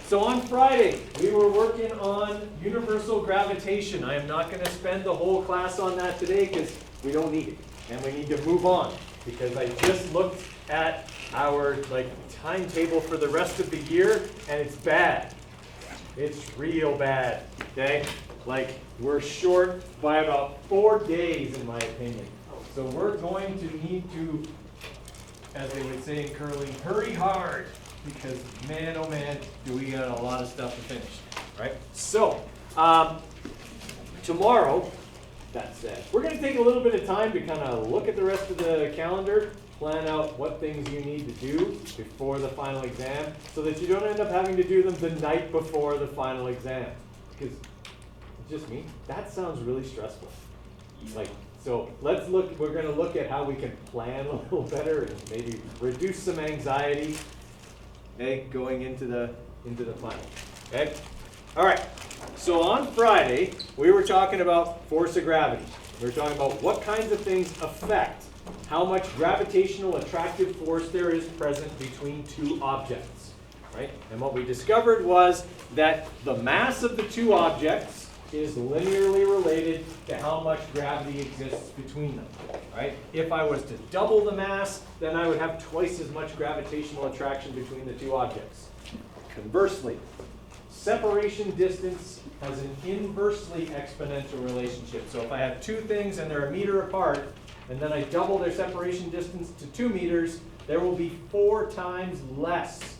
So on Friday, we were working on universal gravitation. I am not going to spend the whole class on that today because we don't need it. And we need to move on because I just looked at our timetable for the rest of the year and it's bad. It's real bad, okay? We're short by about 4 days in my opinion. So we're going to need to, as they would say in curling, hurry hard. Because man, oh man, do we got a lot of stuff to finish, right? So, tomorrow, that said, we're going to take a little bit of time to kind of look at the rest of the calendar, plan out what things you need to do before the final exam, so that you don't end up having to do them the night before the final exam. Because, it's just me, that sounds really stressful. So let's look, we're going to look at how we can plan a little better and maybe reduce some anxiety. Okay, going into the final. Okay? All right. So on Friday, we were talking about force of gravity. We were talking about what kinds of things affect how much gravitational attractive force there is present between two objects. Right? And what we discovered was that the mass of the two objects is linearly related to how much gravity exists between them. Right? If I was to double the mass, then I would have twice as much gravitational attraction between the two objects. Conversely, separation distance has an inversely exponential relationship. So if I have two things and they're a meter apart, and then I double their separation distance to 2 meters, there will be 4 times less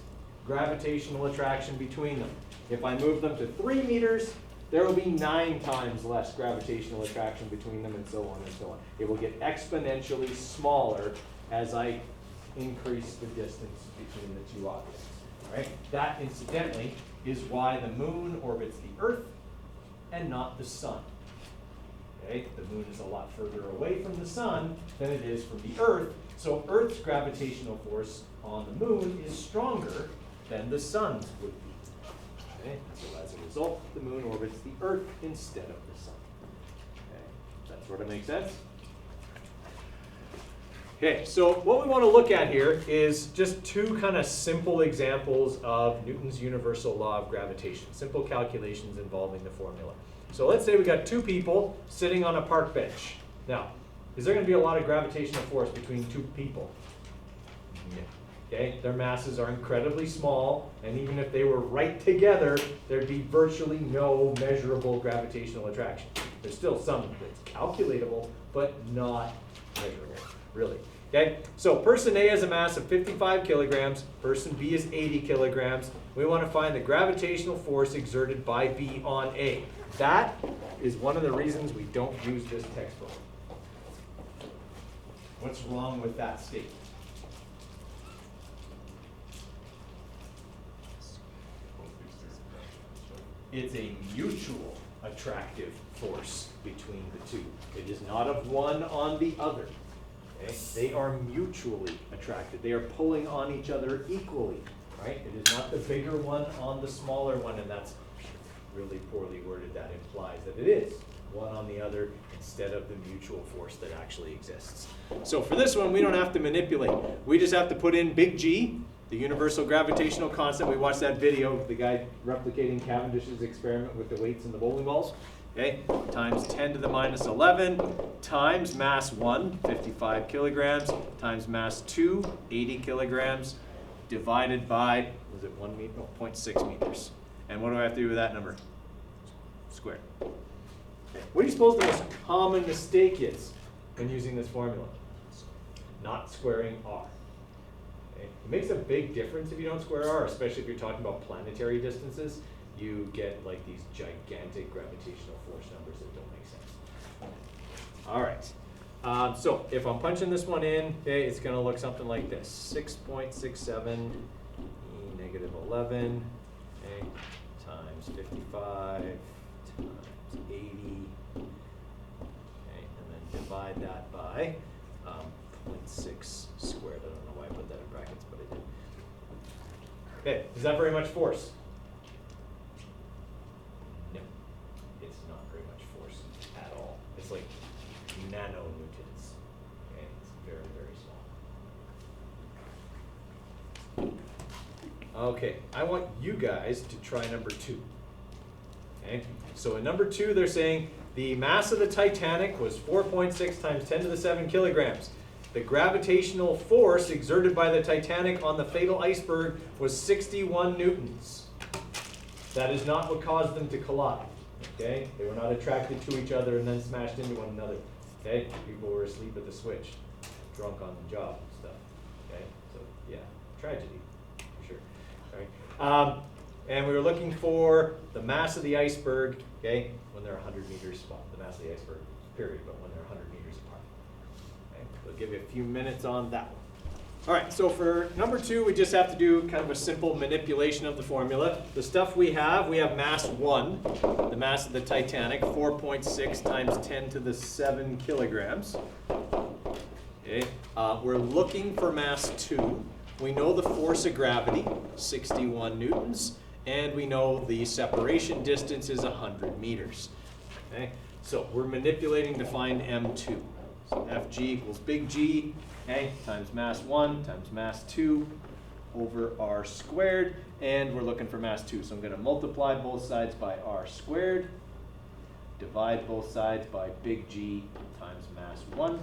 gravitational attraction between them. If I move them to 3 meters, there will be 9 times less gravitational attraction between them, and so on and so on. It will get exponentially smaller as I increase the distance between the two objects. Right? That, incidentally, is why the moon orbits the Earth and not the sun. Okay? The moon is a lot further away from the sun than it is from the Earth, so Earth's gravitational force on the moon is stronger than the sun's would be. Okay? So as a result, the moon orbits the Earth instead of the sun. Okay? That sort of makes sense? Okay, so what we want to look at here is just 2 kind of simple examples of Newton's universal law of gravitation, simple calculations involving the formula. So let's say we got 2 people sitting on a park bench. Now, is there going to be a lot of gravitational force between 2 people? Yeah. Okay, their masses are incredibly small, and even if they were right together, there'd be virtually no measurable gravitational attraction. There's still some that's calculatable, but not measurable, really. Okay, so person A has a mass of 55 kilograms, person B is 80 kilograms. We want to find the gravitational force exerted by B on A. That is one of the reasons we don't use this textbook. What's wrong with that statement? It's a mutual attractive force between the two. It is not of one on the other. Okay? They are mutually attracted. They are pulling on each other equally. Right? It is not the bigger one on the smaller one, and that's really poorly worded. That implies that it is one on the other instead of the mutual force that actually exists. So for this one, we don't have to manipulate. We just have to put in big G, the universal gravitational constant. We watched that video of the guy replicating Cavendish's experiment with the weights and the bowling balls. Okay, times 10 to the minus 11 times mass 1, 55 kilograms, times mass 2, 80 kilograms, divided by, was it 1 meter? No, 0.6 meters. And what do I have to do with that number? Squared. Okay. What do you suppose the most common mistake is when using this formula? Not squaring r. Okay. It makes a big difference if you don't square r, especially if you're talking about planetary distances. You get like these gigantic gravitational force numbers that don't make sense. All right. So if I'm punching this one in, okay, it's going to look something like this: 6.67 e negative 11 okay, times 55 times 80, okay, and then divide that by 0.6 squared. I don't know why I put that in brackets, but I did. Okay, is that very much force? No, it's not very much force at all. It's like nanonewtons. Okay, it's very, very small. Okay, I want you guys to try number 2. Okay, so in number 2, they're saying the mass of the Titanic was 4.6 times 10 to the 7 kilograms. The gravitational force exerted by the Titanic on the fatal iceberg was 61 newtons. That is not what caused them to collide. Okay, they were not attracted to each other and then smashed into one another. Okay, people were asleep at the switch, drunk on the job and stuff. Okay, so yeah, tragedy for sure. All right, and we were looking for the mass of the iceberg. Okay, when they're 100 meters, well, the mass of the iceberg, period, but when they're 100 meters apart. Okay, so I'll give you a few minutes on that one. All right, so for number 2, we just have to do kind of a simple manipulation of the formula. The stuff we have mass 1, the mass of the Titanic, 4.6 times 10 to the 7 kilograms. Okay, we're looking for mass 2. We know the force of gravity, 61 newtons, and we know the separation distance is 100 meters. Okay, so we're manipulating to find M2. So Fg equals big G, okay, times mass 1 times mass 2 over r squared, and we're looking for mass 2. So I'm going to multiply both sides by r squared, divide both sides by big G times mass 1.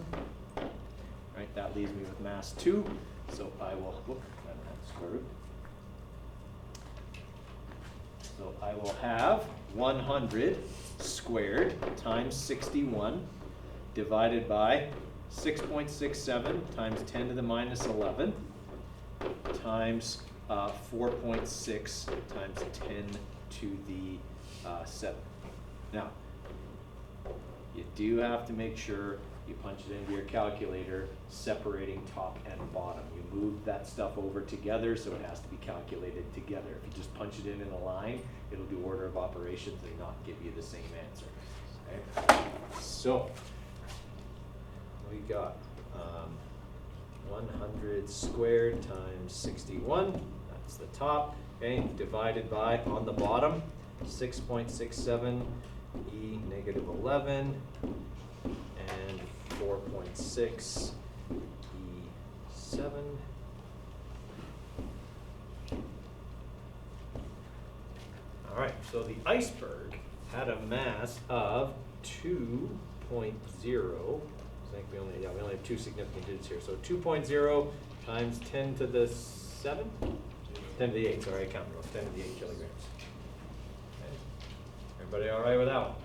Right, that leaves me with mass 2. So I will, I don't have the square root. So I will have 100 squared times 61 divided by 6.67 times 10 to the minus 11 times 4.6 times 10 to the 7. Now, you do have to make sure you punch it into your calculator, separating top and bottom. You move that stuff over together, so it has to be calculated together. If you just punch it in a line, it'll do order of operations and not give you the same answer. Okay? So, we got 100 squared times 61, that's the top, okay, divided by, on the bottom, 6.67 e negative 11, and 4.6 E7. All right, so the iceberg had a mass of 2.0. I think we only have 2 significant digits here. So 2.0 times 10 to the 7? 10 to the 8, sorry, I counted wrong. 10 to the 8 kilograms. Okay. Everybody all right with that one?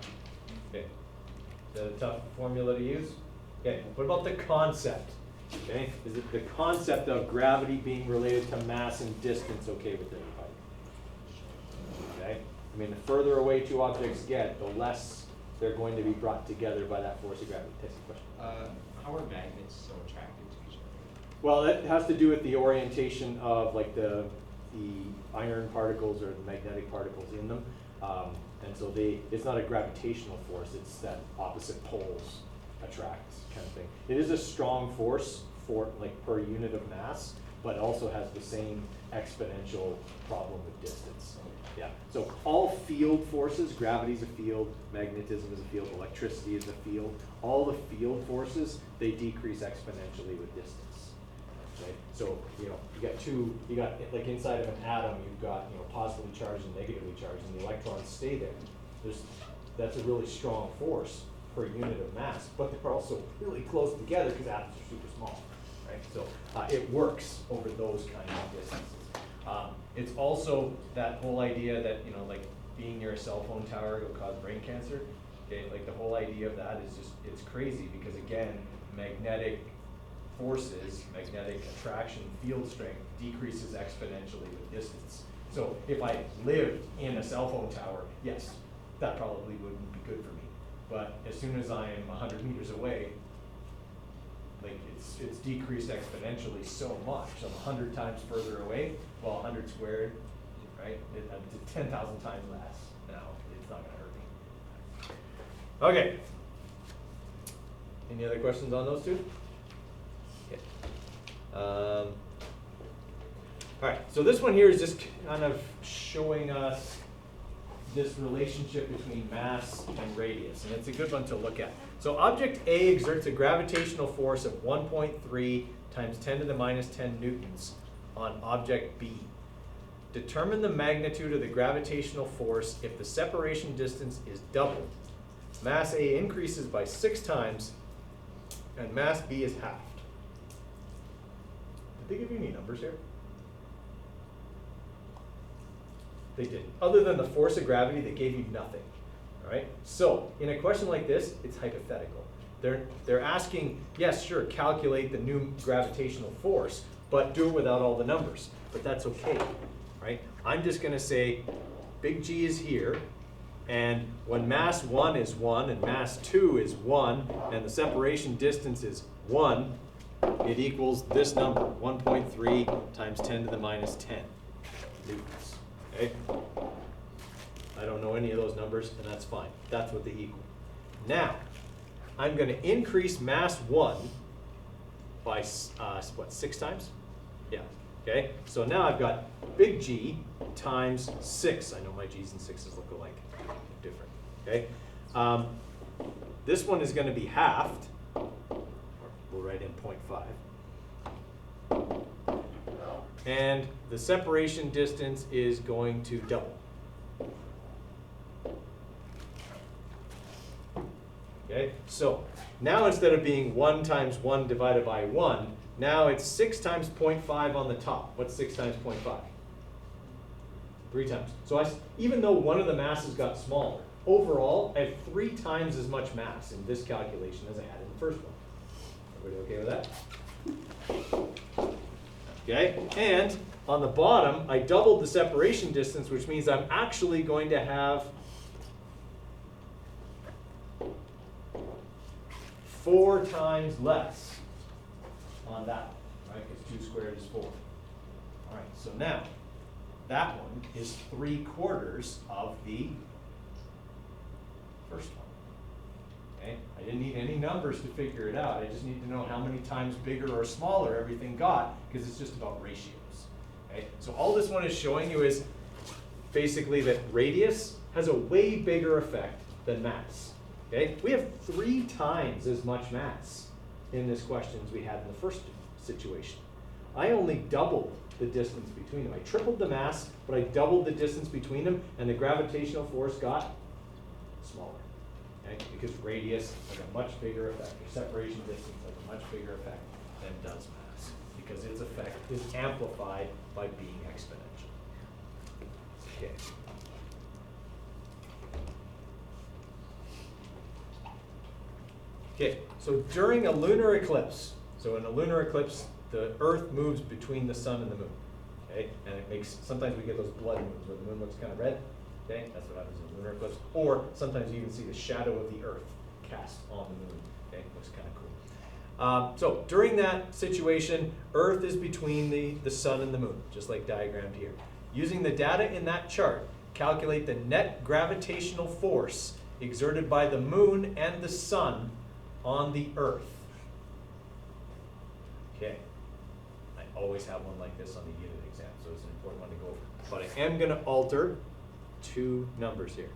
Okay. Is that a tough formula to use? Okay, what about the concept? Okay, is it the concept of gravity being related to mass and distance okay with everybody? Okay, I mean, the further away 2 objects get, the less they're going to be brought together by that force of gravity. Take a question. How are magnets so attracted to each other? Well, that has to do with the orientation of like the iron particles or the magnetic particles in them. And so it's not a gravitational force, it's that opposite poles attract kind of thing. It is a strong force for like per unit of mass, but also has the same exponential problem with distance. Yeah, so all field forces, gravity is a field, magnetism is a field, electricity is a field, all the field forces, they decrease exponentially with distance. Okay? So, you got like inside of an atom, you've got, positively charged and negatively charged, and the electrons stay there. That's a really strong force per unit of mass, but they're also really close together because atoms are super small, right? So it works over those kind of distances. It's also that whole idea that, like being near a cell phone tower will cause brain cancer. Okay, like the whole idea of that is just, it's crazy because again, magnetic forces, magnetic attraction, field strength decreases exponentially with distance. So if I lived in a cell phone tower, yes, that probably wouldn't be good for me. But as soon as I am 100 meters away, like it's decreased exponentially so much. I'm 100 times further away. Well, 100 squared, right? It's 10,000 times less. Now it's not going to hurt me. Okay. Any other questions on those 2? Okay. All right. So this one here is just kind of showing us this relationship between mass and radius, and it's a good one to look at. So object A exerts a gravitational force of 1.3 times 10 to the minus 10 newtons on object B. Determine the magnitude of the gravitational force if the separation distance is doubled. Mass A increases by 6 times, and mass B is halved. Did they give you any numbers here? They didn't. Other than the force of gravity, they gave you nothing. All right? So, in a question like this, it's hypothetical. They're asking, yes, sure, calculate the new gravitational force, but do it without all the numbers. But that's okay, right? I'm just going to say big G is here, and when mass 1 is 1 and mass 2 is 1, and the separation distance is 1, it equals this number, 1.3 times 10 to the minus 10 newtons. Okay? I don't know any of those numbers, and that's fine. That's what they equal. Now, I'm going to increase mass 1 by, what, 6 times? Yeah. Okay? So now I've got big G times 6. I know my G's and 6's look alike. Different. Okay? This one is going to be halved. We'll write in 0.5. And the separation distance is going to double. Okay, so now instead of being 1 times 1 divided by 1, now it's 6 times 0.5 on the top. What's 6 times 0.5? 3 times. So even though one of the masses got smaller, overall I have 3 times as much mass in this calculation as I had in the first one. Everybody okay with that? Okay, and on the bottom, I doubled the separation distance, which means I'm actually going to have 4 times less on that one, right? Because 2 squared is 4. All right, so now that one is 3/4 of the first one. Okay, I didn't need any numbers to figure it out. I just need to know how many times bigger or smaller everything got, because it's just about ratios. Okay, so all this one is showing you is basically that radius has a way bigger effect than mass. Okay, we have 3 times as much mass in this question as we had in the first situation. I only doubled the distance between them. I tripled the mass, but I doubled the distance between them, and the gravitational force got smaller. Okay, because radius has a much bigger effect, or separation distance has a much bigger effect than does mass, because its effect is amplified by being exponential. Okay. Okay, so during a lunar eclipse, so in a lunar eclipse, the Earth moves between the sun and the moon. Okay, and it makes, sometimes we get those blood moons where the moon looks kind of red. Okay, that's what happens in a lunar eclipse. Or sometimes you even see the shadow of the Earth cast on the moon. Okay, looks kind of cool. So during that situation, Earth is between the sun and the moon, just like diagrammed here. Using the data in that chart, calculate the net gravitational force exerted by the moon and the sun on the Earth. Okay, I always have one like this on the unit exam, so it's an important one to go over. But I am going to alter 2 numbers here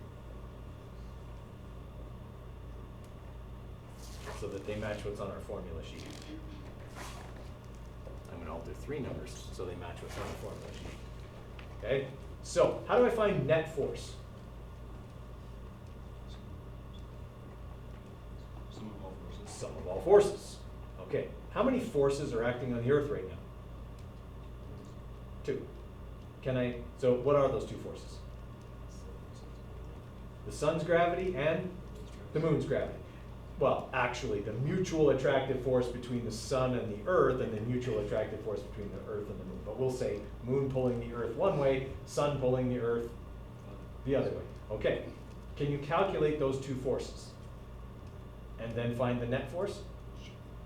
so that they match what's on our formula sheet. I'm going to alter 3 numbers so they match what's on the formula sheet. Okay, so how do I find net force? Sum of all forces. Okay, how many forces are acting on the Earth right now? 2. So what are those 2 forces? The sun's gravity and the moon's gravity. Well, actually, the mutual attractive force between the sun and the Earth, and the mutual attractive force between the Earth and the moon. But we'll say moon pulling the Earth one way, sun pulling the Earth the other way. Okay, can you calculate those 2 forces? And then find the net force?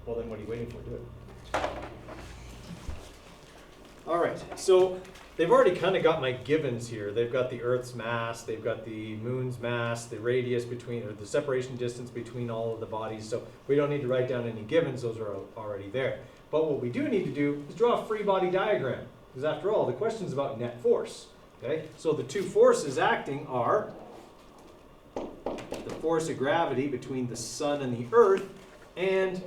Well, then what are you waiting for? Do it. All right, so they've already kind of got my givens here. They've got the Earth's mass, they've got the moon's mass, the radius between, or the separation distance between all of the bodies. So we don't need to write down any givens, those are already there. But what we do need to do is draw a free body diagram, because after all, the question's about net force. Okay, so the 2 forces acting are the force of gravity between the sun and the Earth, and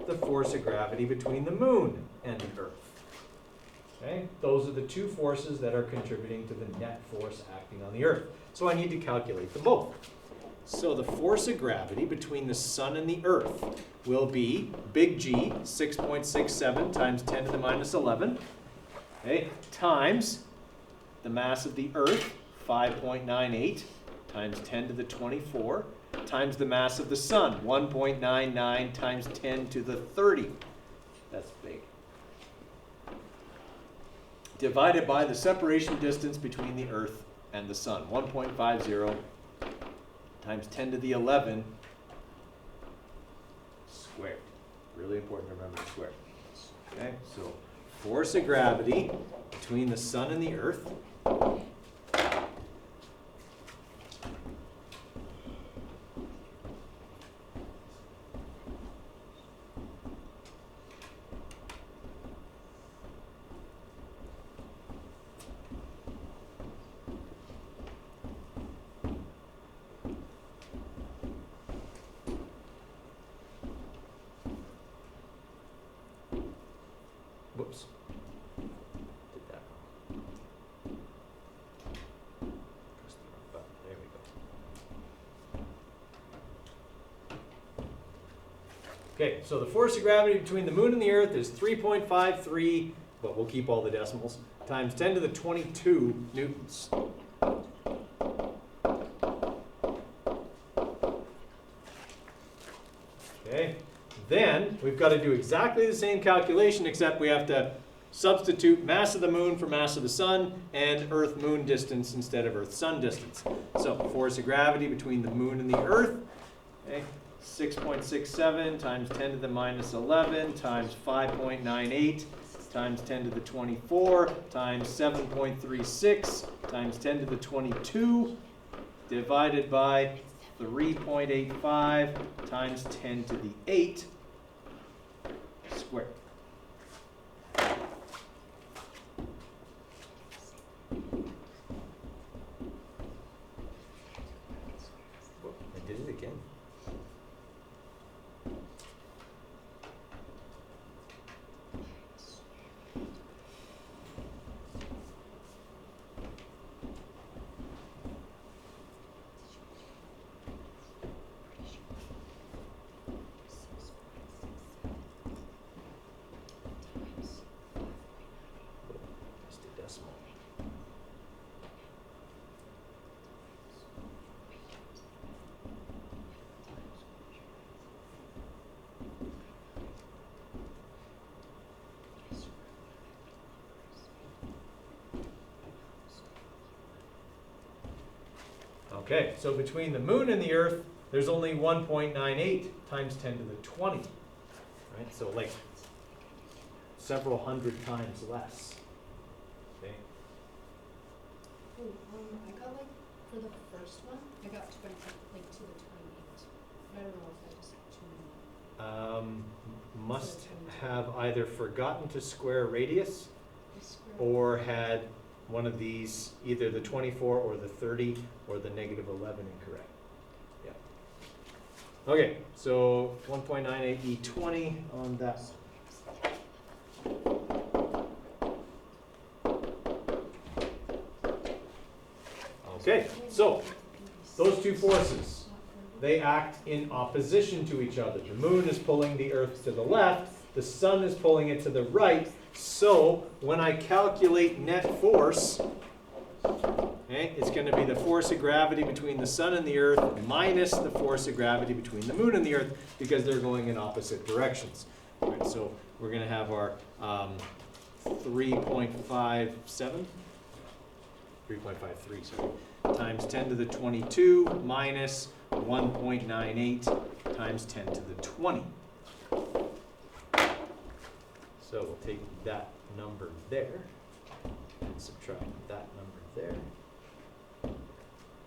the force of gravity between the moon and the Earth. Okay? Those are the two forces that are contributing to the net force acting on the Earth. So I need to calculate them both. So the force of gravity between the Sun and the Earth will be big G, 6.67 times 10 to the minus 11, okay, times the mass of the Earth, 5.98, times 10 to the 24, times the mass of the Sun, 1.99 times 10 to the 30. That's big. Divided by the separation distance between the Earth and the Sun, 1.50 times 10 to the 11 squared. Really important to remember the square. Okay, so force of gravity between the Sun and the Earth whoops. Did that wrong. Pressed the wrong button. There we go. Okay, so the force of gravity between the Moon and the Earth is 3.53, but we'll keep all the decimals, times 10 to the 22 newtons. Okay. Then we've got to do exactly the same calculation, except we have to substitute mass of the Moon for mass of the Sun and Earth-Moon distance instead of Earth-Sun distance. So force of gravity between the Moon and the Earth, okay, 6.67 times 10 to the minus 11 times 5.98 times 10 to the 24 times 7.36 times 10 to the 22 divided by 3.85 times 10 to the 8 squared. Whoop, I did it again. Okay, so between the Moon and the Earth, there's only 1.98 times 10 to the 20. Right, so like several hundred times less. Okay. Oh, I got like, for the first one, I got 20, like to the 28. I don't know if I just got too many. Must have either forgotten to square radius I swear. or had one of these, either the 24 or the 30 or the negative 11 incorrect. Yeah. Okay, so 1.98 E20 on that. Okay, so those two forces, they act in opposition to each other. The Moon is pulling the Earth to the left, the Sun is pulling it to the right. So when I calculate net force, okay, it's going to be the force of gravity between the Sun and the Earth minus the force of gravity between the Moon and the Earth, because they're going in opposite directions. All right, so we're going to have our 3.53, sorry, times 10 to the 22 minus 1.98 times 10 to the 20. So we'll take that number there and subtract that number there. All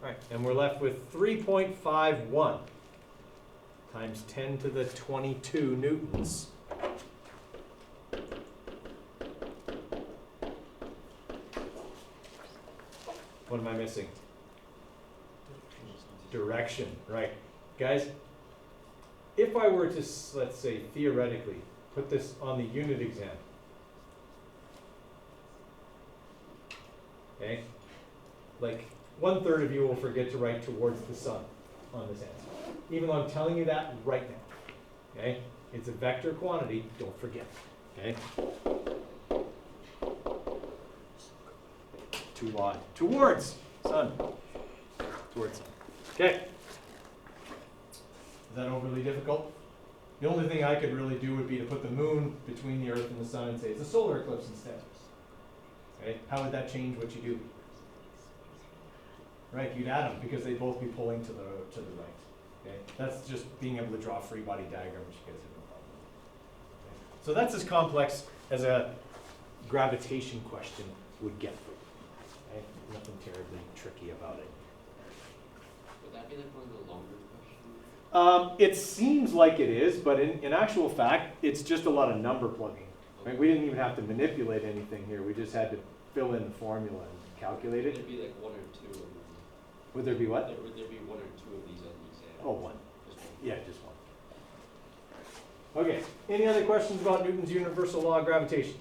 right, and we're left with 3.51 times 10 to the 22 newtons. What am I missing? Direction, right. Guys, if I were to, let's say, theoretically, put this on the unit exam, Okay? Like 1/3 of you will forget to write towards the sun on this answer. Even though I'm telling you that right now. Okay? It's a vector quantity, don't forget. Okay? Too wide. Towards sun. Towards sun. Okay. Is that overly difficult? The only thing I could really do would be to put the moon between the Earth and the sun and say it's a solar eclipse instead. Okay? How would that change what you do? Right, you'd add them because they'd both be pulling to the right. Okay? That's just being able to draw a free body diagram, which you guys have no problem with. Okay? So that's as complex as a gravitation question would get. Okay? Nothing terribly tricky about it. Would that be like one of the longer questions? It seems like it is, but in actual fact, it's just a lot of number plugging. Right? We didn't even have to manipulate anything here. We just had to fill in the formula and calculate Would it. there be like one or two of them? Would there be what? Would there be one or two of these on the exam? Oh, one. Just one. Yeah, just one. Okay. Any other questions about Newton's universal law of gravitation?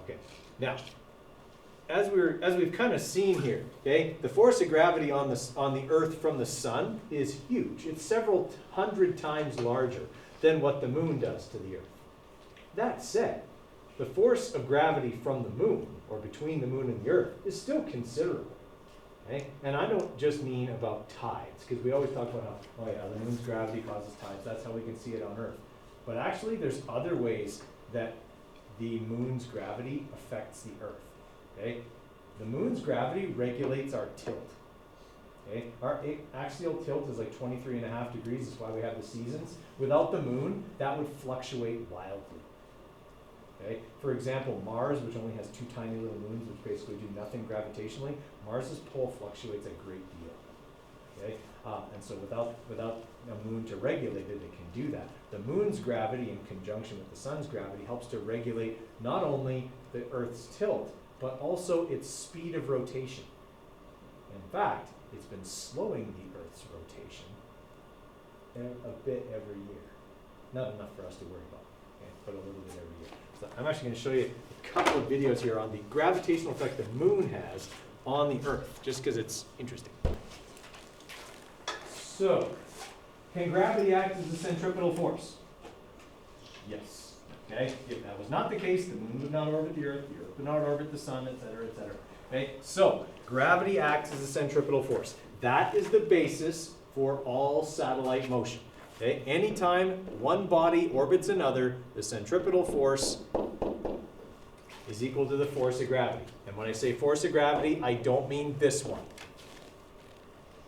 Okay. Now, as we've kind of seen here, okay, the force of gravity on the Earth from the sun is huge. It's several hundred times larger than what the moon does to the Earth. That said, the force of gravity from the moon, or between the moon and the Earth, is still considerable. Okay? And I don't just mean about tides, because we always talk about how, oh yeah, the moon's gravity causes tides. That's how we can see it on Earth. But actually, there's other ways that the moon's gravity affects the Earth. Okay? The moon's gravity regulates our tilt. Okay? Our axial tilt is like 23.5 degrees. That's why we have the seasons. Without the moon, that would fluctuate wildly. Okay? For example, Mars, which only has 2 tiny little moons, which basically do nothing gravitationally, Mars's pole fluctuates a great deal. Okay? And so without a moon to regulate it, it can do that. The moon's gravity in conjunction with the sun's gravity helps to regulate not only the Earth's tilt, but also its speed of rotation. In fact, it's been slowing the Earth's rotation a bit every year. Not enough for us to worry about, okay, but a little bit every year. So I'm actually going to show you a couple of videos here on the gravitational effect the moon has on the Earth, just because it's interesting. So, can gravity act as a centripetal force? Yes. Okay? If that was not the case, the moon would not orbit the Earth would not orbit the sun, etc., etc. Okay? So, gravity acts as a centripetal force. That is the basis for all satellite motion. Okay? Anytime one body orbits another, the centripetal force is equal to the force of gravity. And when I say force of gravity, I don't mean this one.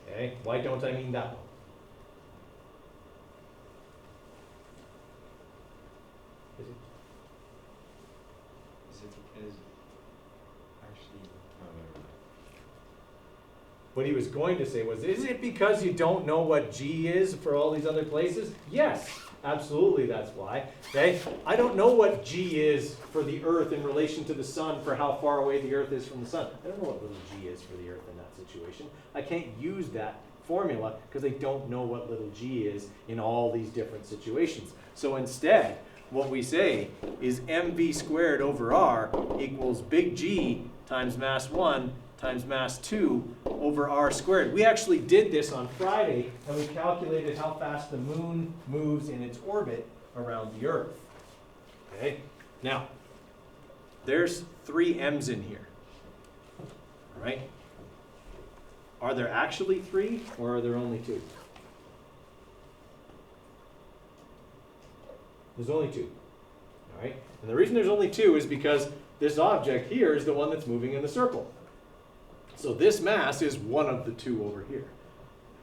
Okay? Why don't I mean that one? Is it because actually, oh, never mind. What he was going to say was, is it because you don't know what G is for all these other places? Yes, absolutely that's why. Okay? I don't know what G is for the Earth in relation to the sun for how far away the Earth is from the sun. I don't know what little G is for the Earth in that situation. I can't use that formula because I don't know what little G is in all these different situations. So instead, what we say is mv squared over r equals big G times mass 1 times mass 2 over r squared. We actually did this on Friday, and we calculated how fast the moon moves in its orbit around the Earth. Okay? Now, there's 3 m's in here. All right? Are there actually 3, or are there only 2? There's only 2. All right? And the reason there's only 2 is because this object here is the one that's moving in the circle. So this mass is one of the 2 over here.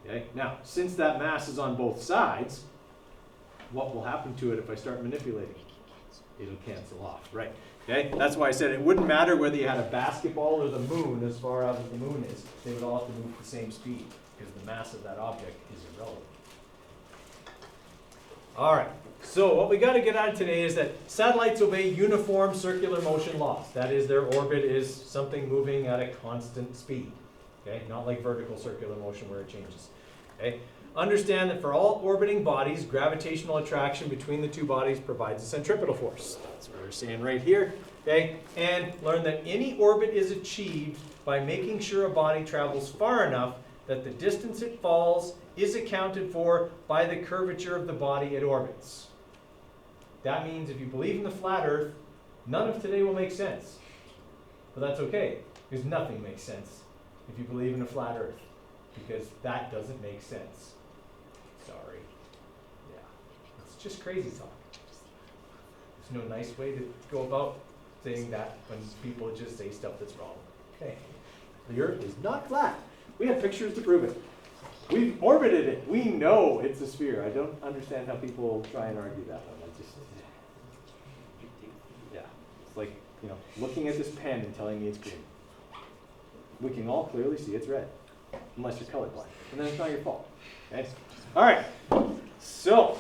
Okay? Now, since that mass is on both sides, what will happen to it if I start manipulating? It'll cancel off, right? Okay? That's why I said it wouldn't matter whether you had a basketball or the moon as far out as the moon is. They would all have to move at the same speed because the mass of that object is irrelevant. All right. So what we got to get out of today is that satellites obey uniform circular motion laws. That is, their orbit is something moving at a constant speed. Okay? Not like vertical circular motion where it changes. Okay? Understand that for all orbiting bodies, gravitational attraction between the two bodies provides a centripetal force. That's what we're saying right here. Okay? And learn that any orbit is achieved by making sure a body travels far enough that the distance it falls is accounted for by the curvature of the body it orbits. That means if you believe in the flat Earth, none of today will make sense. But that's okay, because nothing makes sense if you believe in a flat Earth, because that doesn't make sense. Sorry. Yeah. It's just crazy talk. There's no nice way to go about saying that when people just say stuff that's wrong. Okay. The Earth is not flat. We have pictures to prove it. We've orbited it. We know it's a sphere. I don't understand how people try and argue that one. I just, yeah. It's like, you know, looking at this pen and telling me it's green. We can all clearly see it's red, unless you're colorblind. And then it's not your fault. Okay? All right. So,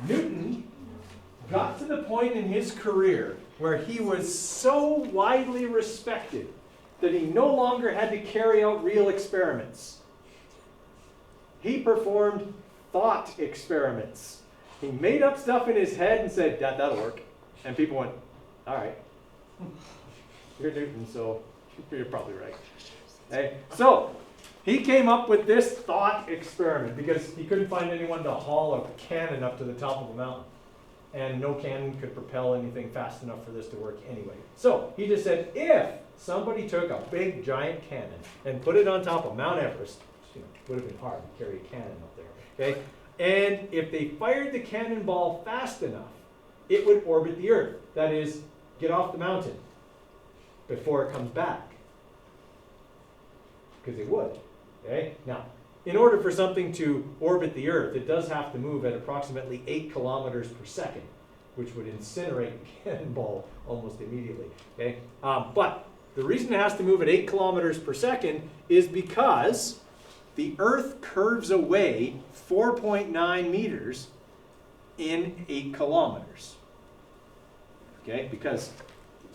Newton got to the point in his career where he was so widely respected that he no longer had to carry out real experiments. He performed thought experiments. He made up stuff in his head and said, that'll work. And people went, all right. You're Newton, so you're probably right. Okay? So, he came up with this thought experiment because he couldn't find anyone to haul a cannon up to the top of a mountain. And no cannon could propel anything fast enough for this to work anyway. So, he just said, if somebody took a big giant cannon and put it on top of Mount Everest, which, would have been hard to carry a cannon up there, okay? And if they fired the cannonball fast enough, it would orbit the Earth. That is, get off the mountain before it comes back. Because it would. Okay? Now, in order for something to orbit the Earth, it does have to move at approximately 8 kilometers per second, which would incinerate the cannonball almost immediately. Okay? But the reason it has to move at 8 kilometers per second is because the Earth curves away 4.9 meters in 8 kilometers. Okay? Because,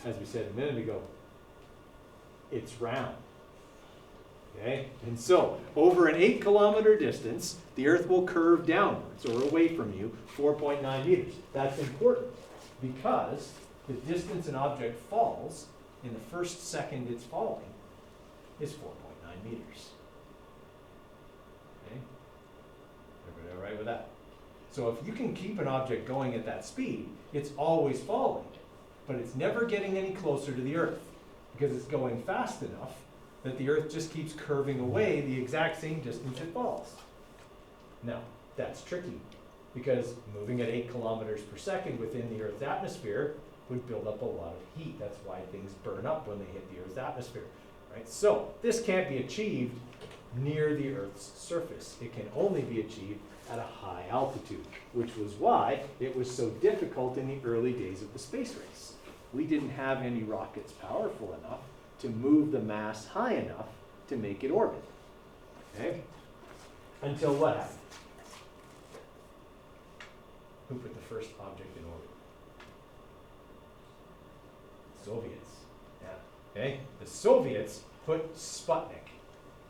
as we said a minute ago, it's round. Okay? And so, over an 8 kilometer distance, the Earth will curve downwards or away from you 4.9 meters. That's important because the distance an object falls in the first second it's falling is 4.9 meters. Okay? Everybody all right with that? So if you can keep an object going at that speed, it's always falling, but it's never getting any closer to the Earth because it's going fast enough that the Earth just keeps curving away the exact same distance it falls. Now, that's tricky because moving at 8 kilometers per second within the Earth's atmosphere would build up a lot of heat. That's why things burn up when they hit the Earth's atmosphere. Right? So, this can't be achieved near the Earth's surface. It can only be achieved at a high altitude, which was why it was so difficult in the early days of the space race. We didn't have any rockets powerful enough to move the mass high enough to make it orbit. Okay? Until what happened? Who put the first object in orbit? Soviets. Yeah. Okay? The Soviets put Sputnik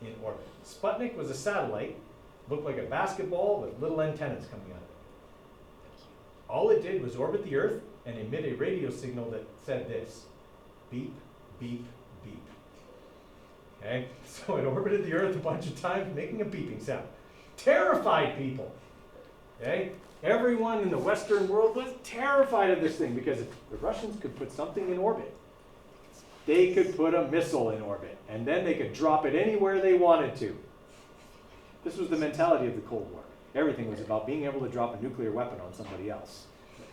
in orbit. Sputnik was a satellite, looked like a basketball with little antennas coming out of it. All it did was orbit the Earth and emit a radio signal that said this: beep, beep, beep. Okay? So it orbited the Earth a bunch of times, making a beeping sound. Terrified people. Okay? Everyone in the Western world was terrified of this thing because if the Russians could put something in orbit, they could put a missile in orbit, and then they could drop it anywhere they wanted to. This was the mentality of the Cold War. Everything was about being able to drop a nuclear weapon on somebody else.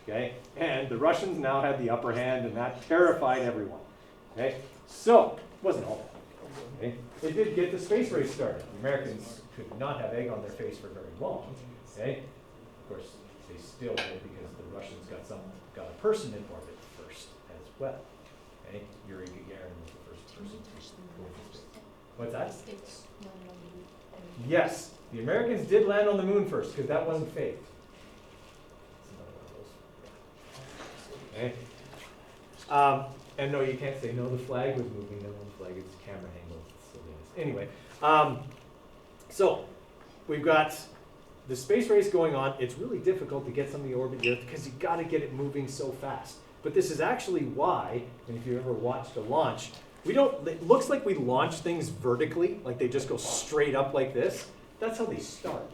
Okay? And the Russians now had the upper hand, and that terrified everyone. Okay? So, it wasn't all that. Okay? It did get the space race started. The Americans could not have egg on their face for very long. Okay? Of course, they still did because the Russians got a person in orbit first as well. Okay? Yuri Gagarin was the first person to go into space. What's that? Yes, the Americans did land on the moon first because that wasn't fake. Okay. And no, you can't say no. The flag was moving. No, the flag is camera angle. It's Anyway, so we've got the space race going on. It's really difficult to get something to orbit the Earth because you've got to get it moving so fast. But this is actually why, and if you've ever watched a launch, it looks like we launch things vertically, like they just go straight up like this. That's how they start.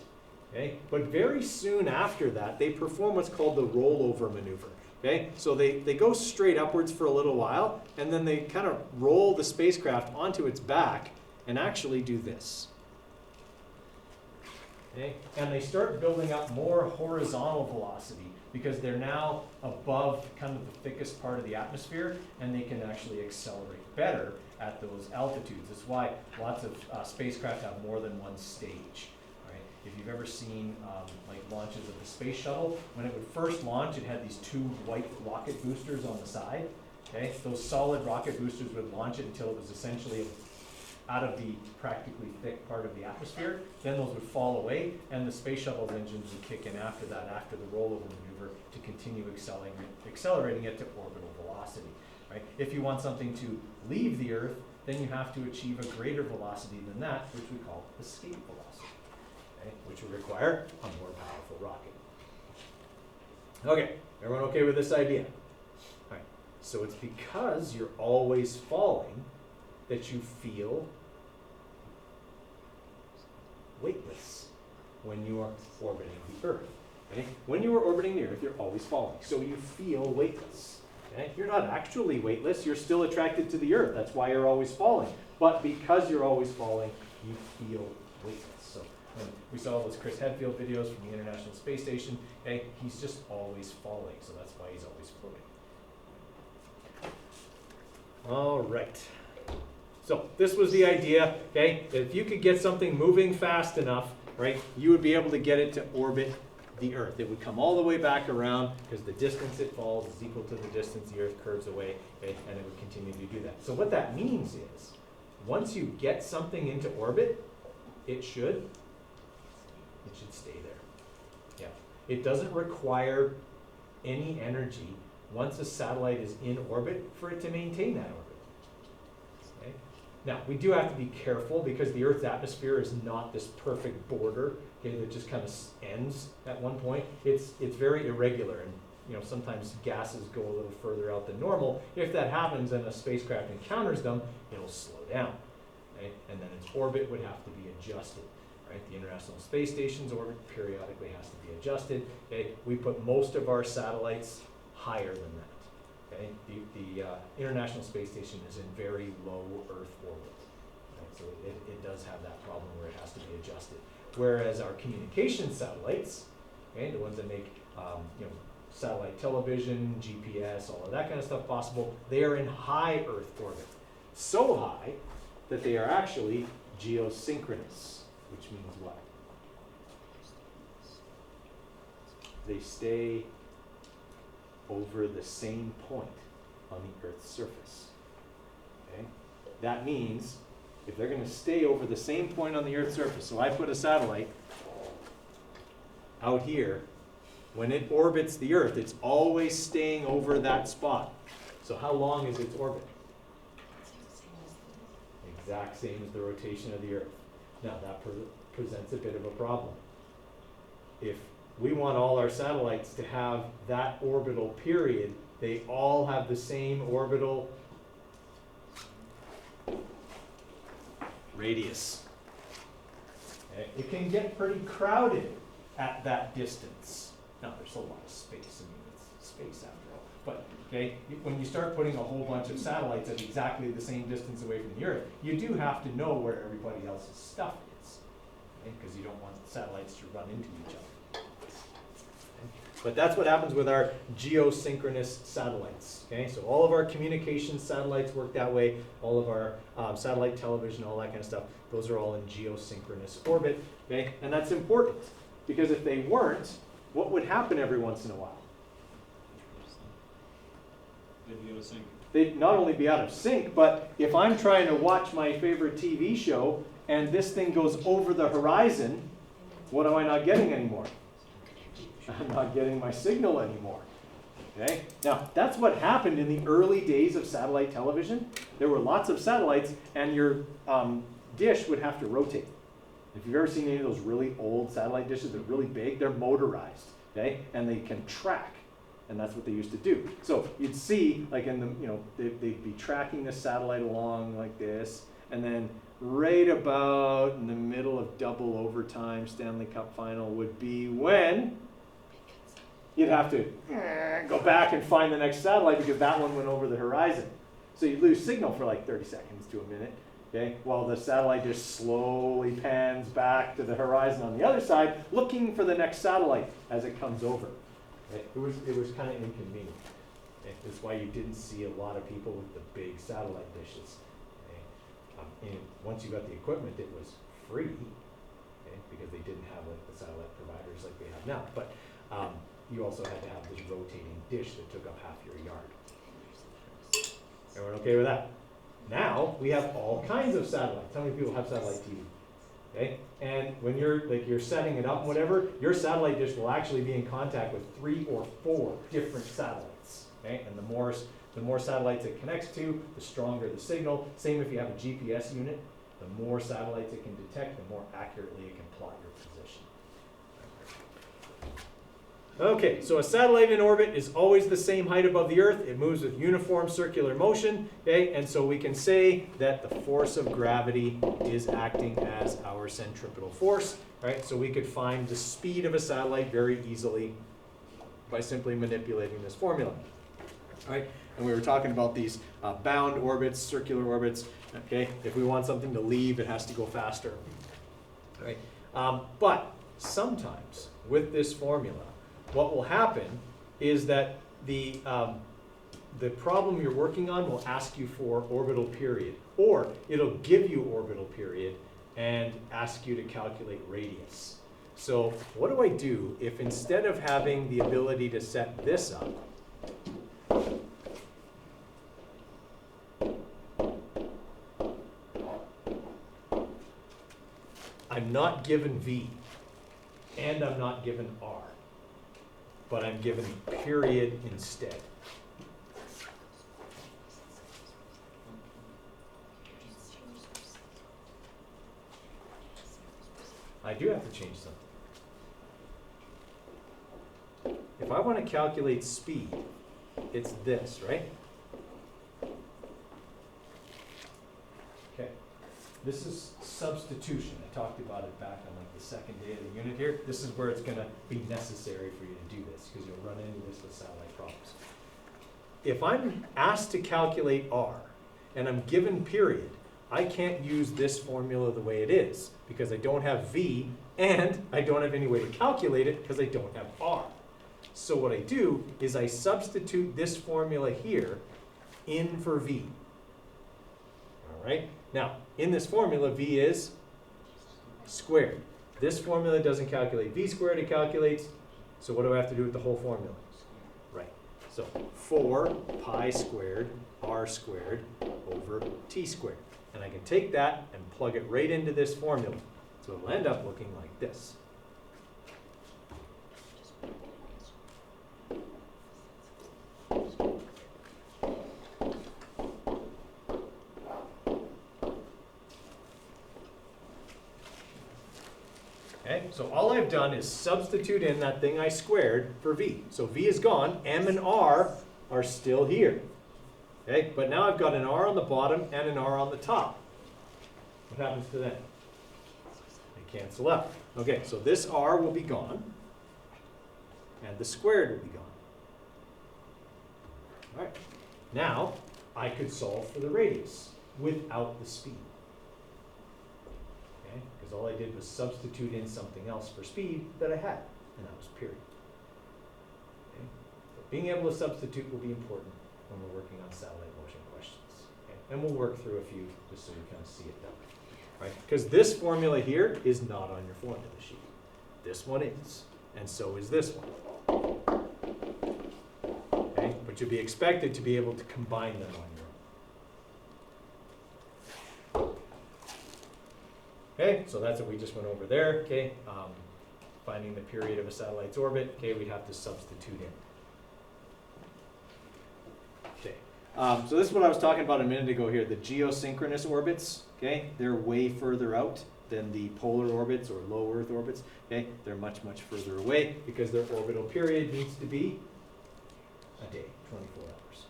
Okay? But very soon after that, they perform what's called the rollover maneuver. Okay? So they go straight upwards for a little while, and then they kind of roll the spacecraft onto its back and actually do this. Okay? And they start building up more horizontal velocity because they're now above kind of the thickest part of the atmosphere, and they can actually accelerate better at those altitudes. That's why lots of spacecraft have more than one stage. Right? If you've ever seen like launches of the space shuttle, when it would first launch, it had these two white rocket boosters on the side. Okay? Those solid rocket boosters would launch it until it was essentially out of the practically thick part of the atmosphere. Then those would fall away, and the space shuttle's engines would kick in after that, after the rollover maneuver, to continue accelerating it to orbital velocity. Right? If you want something to leave the Earth, then you have to achieve a greater velocity than that, which we call escape velocity, okay? Which would require a more powerful rocket. Okay, everyone okay with this idea? All right. So it's because you're always falling that you feel weightless when you are orbiting the Earth. Okay? When you are orbiting the Earth, you're always falling, so you feel weightless. Okay? You're not actually weightless, you're still attracted to the Earth, that's why you're always falling. But because you're always falling, you feel weightless. So when we saw those Chris Hadfield videos from the International Space Station, okay, he's just always falling, so that's why he's always floating. All right. So this was the idea, okay? If you could get something moving fast enough, right, you would be able to get it to orbit the Earth. It would come all the way back around because the distance it falls is equal to the distance the Earth curves away, okay? And it would continue to do that. So what that means is, once you get something into orbit, it should stay there. Yeah. It doesn't require any energy once a satellite is in orbit for it to maintain that orbit. Okay? Now, we do have to be careful because the Earth's atmosphere is not this perfect border, okay, that just kind of ends at one point. It's very irregular, and sometimes gases go a little further out than normal. If that happens and a spacecraft encounters them, it'll slow down, okay? And then its orbit would have to be adjusted. Right? The International Space Station's orbit periodically has to be adjusted. Okay? We put most of our satellites higher than that. Okay? The International Space Station is in very low Earth orbit. Right? So it does have that problem where it has to be adjusted. Whereas our communication satellites, okay, the ones that make satellite television, GPS, all of that kind of stuff possible, they are in high Earth orbit. So high that they are actually geosynchronous, which means what? They stay over the same point on the Earth's surface. Okay? That means if they're going to stay over the same point on the Earth's surface, so I put a satellite out here, when it orbits the Earth, it's always staying over that spot. So how long is its orbit? Exact same as the rotation of the Earth. Now that presents a bit of a problem. If we want all our satellites to have that orbital period, they all have the same orbital radius. Okay. It can get pretty crowded at that distance. Now there's a lot of space, it's space after all. But okay, when you start putting a whole bunch of satellites at exactly the same distance away from the Earth, you do have to know where everybody else's stuff is, because you don't want satellites to run into each other. Okay? But that's what happens with our geosynchronous satellites. Okay, so all of our communication satellites work that way. All of our satellite television, all that kind of stuff, those are all in geosynchronous orbit. Okay, and that's important because if they weren't, what would happen every once in a while? They'd be out of sync. They'd not only be out of sync, but if I'm trying to watch my favorite TV show and this thing goes over the horizon, what am I not getting anymore? I'm not getting my signal anymore. Okay? Now, that's what happened in the early days of satellite television. There were lots of satellites, and your dish would have to rotate. If you've ever seen any of those really old satellite dishes, they're really big, they're motorized, okay? And they can track, and that's what they used to do. So you'd see, like in the, they'd be tracking the satellite along like this, and then right about in the middle of double overtime Stanley Cup final would be when you'd have to go back and find the next satellite because that one went over the horizon. So you lose signal for like 30 seconds to a minute, okay? While the satellite just slowly pans back to the horizon on the other side, looking for the next satellite as it comes over. Okay? It was kind of inconvenient. Okay? That's why you didn't see a lot of people with the big satellite dishes. Okay? And once you got the equipment, it was free, okay? Because they didn't have like the satellite providers like they have now. But you also had to have this rotating dish that took up half your yard. Everyone okay with that? Now we have all kinds of satellites. How many people have satellite TV? Okay, and when you're setting it up and whatever, your satellite dish will actually be in contact with 3 or 4 different satellites. Okay, and the more satellites it connects to, the stronger the signal. Same if you have a GPS unit. The more satellites it can detect, the more accurately it can plot your position. Okay, so a satellite in orbit is always the same height above the Earth. It moves with uniform circular motion, okay? And so we can say that the force of gravity is acting as our centripetal force, right? So we could find the speed of a satellite very easily by simply manipulating this formula, right? And we were talking about these bound orbits, circular orbits, okay? If we want something to leave, it has to go faster, right? But sometimes with this formula, what will happen is that the problem you're working on will ask you for orbital period, or it'll give you orbital period and ask you to calculate radius. So what do I do if instead of having the ability to set this up, I'm not given V and I'm not given R, but I'm given period instead. I do have to change something. If I want to calculate speed, it's this, right? Okay. This is substitution. I talked about it back on like the second day of the unit here. This is where it's going to be necessary for you to do this because you'll run into this with satellite problems. If I'm asked to calculate R and I'm given period, I can't use this formula the way it is because I don't have V and I don't have any way to calculate it because I don't have R. So what I do is I substitute this formula here in for V. All right? Now, in this formula, V is squared. This formula doesn't calculate V squared, it calculates. So what do I have to do with the whole formula? Right. So 4 pi squared R squared over T squared. And I can take that and plug it right into this formula. So it'll end up looking like this. Okay, so all I've done is substitute in that thing I squared for V. So V is gone, M and R are still here. Okay, but now I've got an R on the bottom and an R on the top. What happens to them? They cancel out. Okay, so this R will be gone, and the squared will be gone. All right, now I could solve for the radius without the speed. Okay, because all I did was substitute in something else for speed that I had, and that was period. Okay? So being able to substitute will be important when we're working on satellite motion questions. Okay? And we'll work through a few just so you kind of see it that way. Right? Because this formula here is not on your formula sheet. This one is, and so is this one. Okay? But you'll be expected to be able to combine them on your own. Okay, so that's what we just went over there. Okay, finding the period of a satellite's orbit. Okay, we'd have to substitute in. So this is what I was talking about a minute ago here, the geosynchronous orbits, okay? They're way further out than the polar orbits or low Earth orbits, okay? They're much, much further away because their orbital period needs to be a day, 24 hours.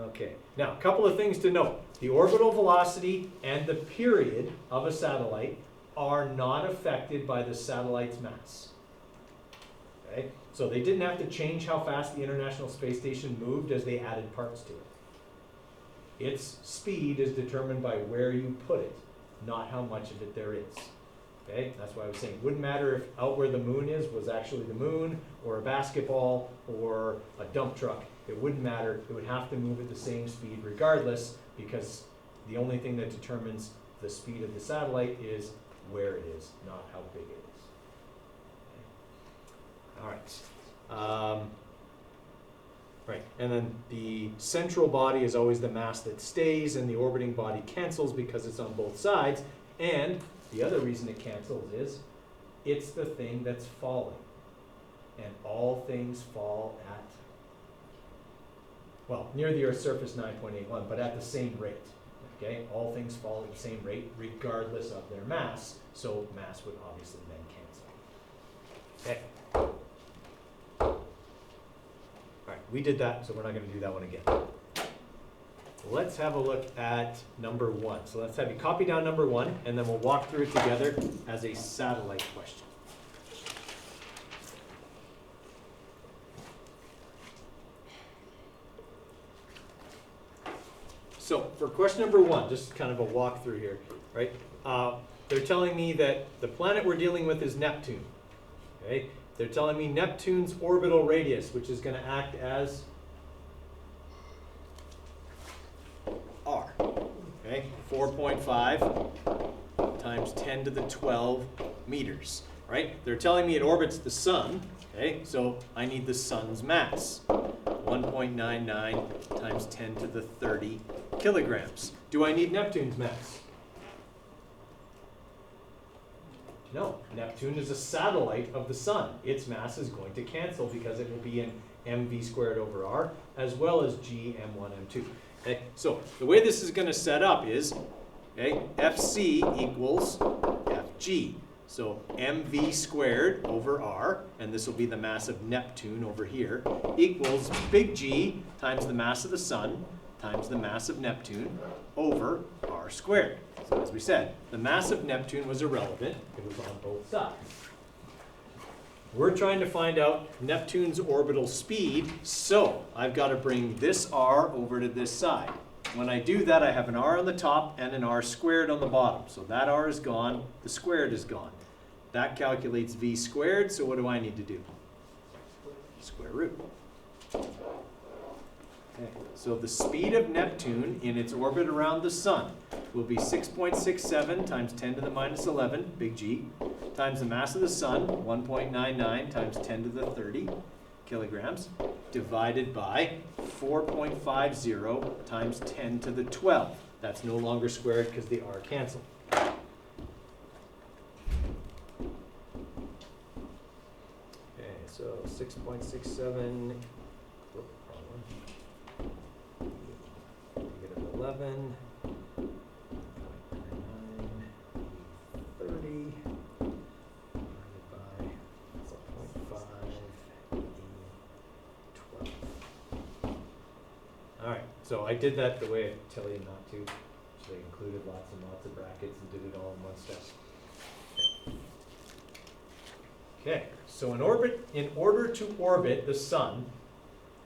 Okay, now a couple of things to note. The orbital velocity and the period of a satellite are not affected by the satellite's mass. Okay? So they didn't have to change how fast the International Space Station moved as they added parts to it. Its speed is determined by where you put it, not how much of it there is. Okay? That's why I was saying it wouldn't matter if out where the moon is was actually the moon, or a basketball, or a dump truck. It wouldn't matter. It would have to move at the same speed regardless, because the only thing that determines the speed of the satellite is where it is, not how big it is. All right. Right, and then the central body is always the mass that stays, and the orbiting body cancels because it's on both sides. And the other reason it cancels is it's the thing that's falling. And all things fall at, well, near the Earth's surface 9.81, but at the same rate. Okay, all things fall at the same rate regardless of their mass, so mass would obviously then cancel. Okay. All right, we did that, so we're not going to do that one again. Let's have a look at number 1. So let's have you copy down number 1, and then we'll walk through it together as a satellite question. So for question number 1, just kind of a walkthrough here, right? They're telling me that the planet we're dealing with is Neptune. Okay? They're telling me Neptune's orbital radius, which is going to act as R. Okay? 4.5 times 10 to the 12 meters. Right? They're telling me it orbits the sun. Okay? So I need the sun's mass. 1.99 times 10 to the 30 kilograms. Do I need Neptune's mass? No. Neptune is a satellite of the sun. Its mass is going to cancel because it will be in mv squared over r, as well as g m1, m2. Okay? So the way this is going to set up is, okay, Fc equals Fg. So mv squared over r, and this will be the mass of Neptune over here, equals big G times the mass of the sun times the mass of Neptune over r squared. So as we said, the mass of Neptune was irrelevant. It was on both sides. We're trying to find out Neptune's orbital speed, so I've got to bring this r over to this side. When I do that, I have an r on the top and an r squared on the bottom. So that r is gone, the squared is gone. That calculates v squared, so what do I need to do? Square root. Okay. So the speed of Neptune in its orbit around the sun will be 6.67 times 10 to the minus 11, big G, times the mass of the sun, 1.99 times 10 to the 30 kilograms, divided by 4.50 times 10 to the 12. That's no longer squared because the r canceled. Okay, so 6.67, 11, 30, divided by 0.5, 12. All right, so I did that the way I tell you not to. So I included lots and lots of brackets and did it all in one step. Okay, so in order to orbit the sun,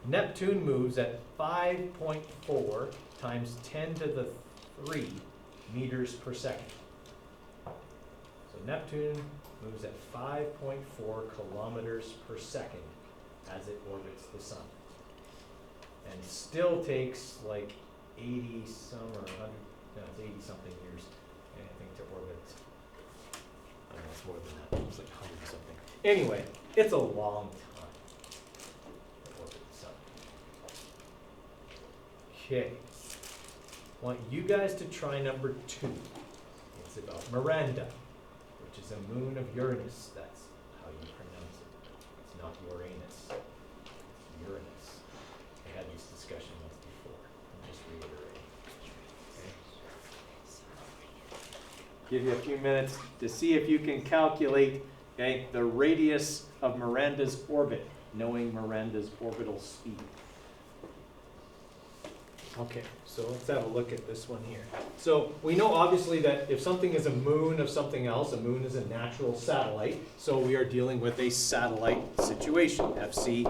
Neptune moves at 5.4 times 10 to the 3 meters per second. So Neptune moves at 5.4 kilometers per second as it orbits the sun. And still takes like 80 some or 100, no, it's 80 something years, I think, to orbit. I don't know, it's more than that. It's like 100 something. Anyway, it's a long time to orbit the sun. Okay. I want you guys to try number 2. It's about Miranda, which is a moon of Uranus. That's how you pronounce it. It's not Uranus. Uranus. give you a few minutes to see if you can calculate, okay, the radius of Miranda's orbit, knowing Miranda's orbital speed. Okay, so let's have a look at this one here. So we know obviously that if something is a moon of something else, a moon is a natural satellite, so we are dealing with a satellite situation, FC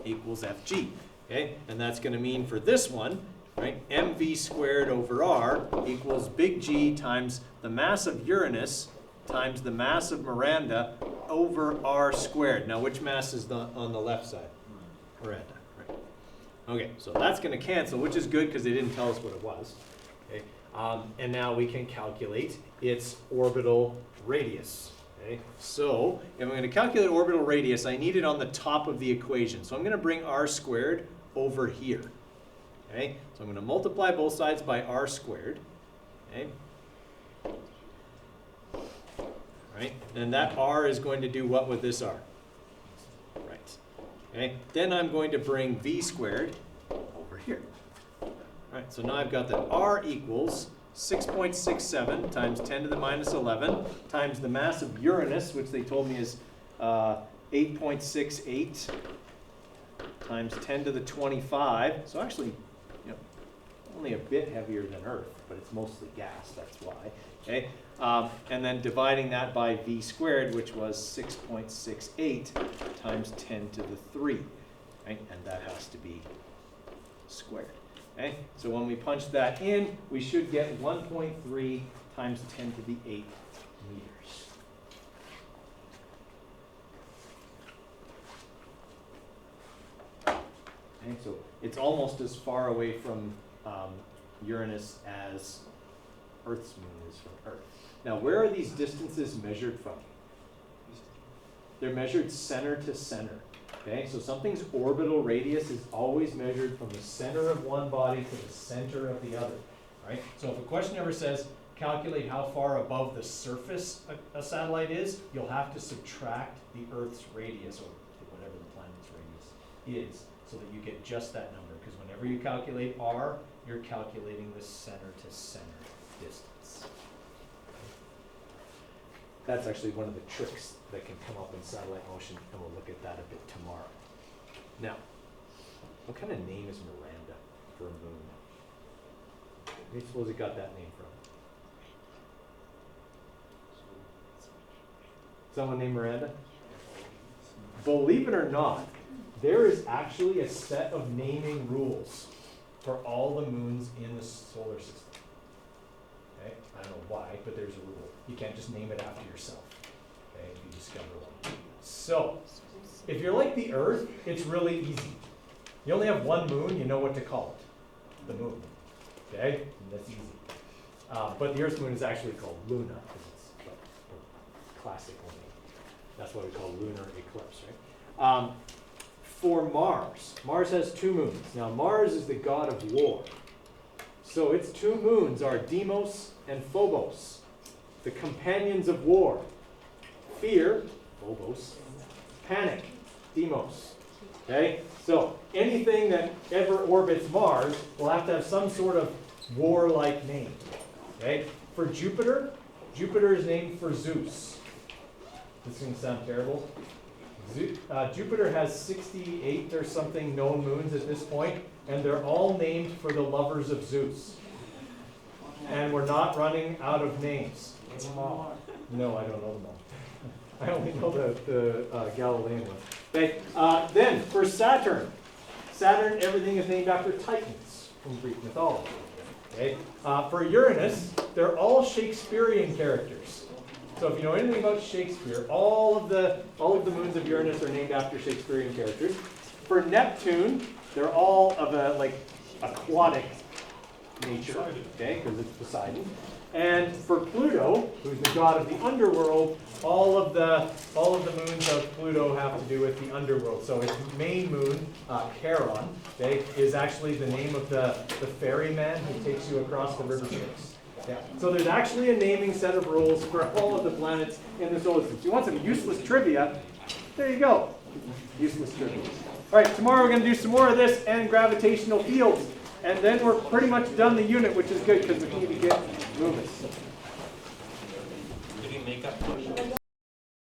equals FG, okay? And that's going to mean for this one, right, mv squared over r equals big G times the mass of Uranus times the mass of Miranda over r squared. Now which mass is on the left side? Miranda. Okay, so that's going to cancel, which is good because they didn't tell us what it was. Okay, and now we can calculate its orbital radius. Okay, so if I'm going to calculate orbital radius, I need it on the top of the equation. So I'm going to bring r squared over here. Okay, so I'm going to multiply both sides by r squared. Okay. Right, and that r is going to do what with this r? Right. Okay. Then I'm going to bring v squared over here. All right, so now I've got that r equals 6.67 times 10 to the minus 11 times the mass of Uranus, which they told me is 8.68 times 10 to the 25. So actually, you know, only a bit heavier than Earth, but it's mostly gas, that's why. Okay. And then dividing that by v squared, which was 6.68 times 10 to the 3, right? And that has to be squared. Okay? So when we punch that in, we should get 1.3 times 10 to the 8 meters. Okay, so it's almost as far away from Uranus as Earth's moon is from Earth. Now, where are these distances measured from? They're measured center to center. Okay, so something's orbital radius is always measured from the center of one body to the center of the other. Right? So if a question ever says, calculate how far above the surface a satellite is, you'll have to subtract the Earth's radius, or whatever the planet's radius is, so that you get just that number. Because whenever you calculate r, you're calculating the center to center distance. That's actually one of the tricks that can come up in satellite motion, and we'll look at that a bit tomorrow. Now, what kind of name is Miranda for a moon? Where do you suppose it got that name from? Someone named Miranda? Believe it or not, there is actually a set of naming rules for all the moons in the solar system. Okay? I don't know why, but there's a rule. You can't just name it after yourself, okay, if you discover one. So, if you're like the Earth, it's really easy. You only have one moon, you know what to call it. The moon. Okay? And that's easy. But the Earth's moon is actually called Luna, because it's like the classical name. That's what we call lunar eclipse, right? For Mars has two moons. Now, Mars is the god of war. So its two moons are Deimos and Phobos, the companions of war. Fear, Phobos. Panic, Deimos. Okay? So anything that ever orbits Mars will have to have some sort of warlike name. Okay? For Jupiter, Jupiter is named for Zeus. This is going to sound terrible. Jupiter has 68 or something known moons at this point, and they're all named for the lovers of Zeus. And we're not running out of names. No, I don't know them all. I only know the Galilean one. Okay. Then for Saturn, everything is named after Titans from Greek mythology. Okay. For Uranus, they're all Shakespearean characters. So if you know anything about Shakespeare, all of the moons of Uranus are named after Shakespearean characters. For Neptune, they're all of a aquatic nature, okay, because it's Poseidon. And for Pluto, who's the god of the underworld, all of the moons of Pluto have to do with the underworld. So its main moon, Charon, okay, is actually the name of the ferryman who takes you across the river Styx. Yeah. So there's actually a naming set of rules for all of the planets in the solar system. You want some useless trivia? There you go. Useless trivia. All right, tomorrow we're going to do some more of this and gravitational fields. And then we're pretty much done the unit, which is good because we need to get moving.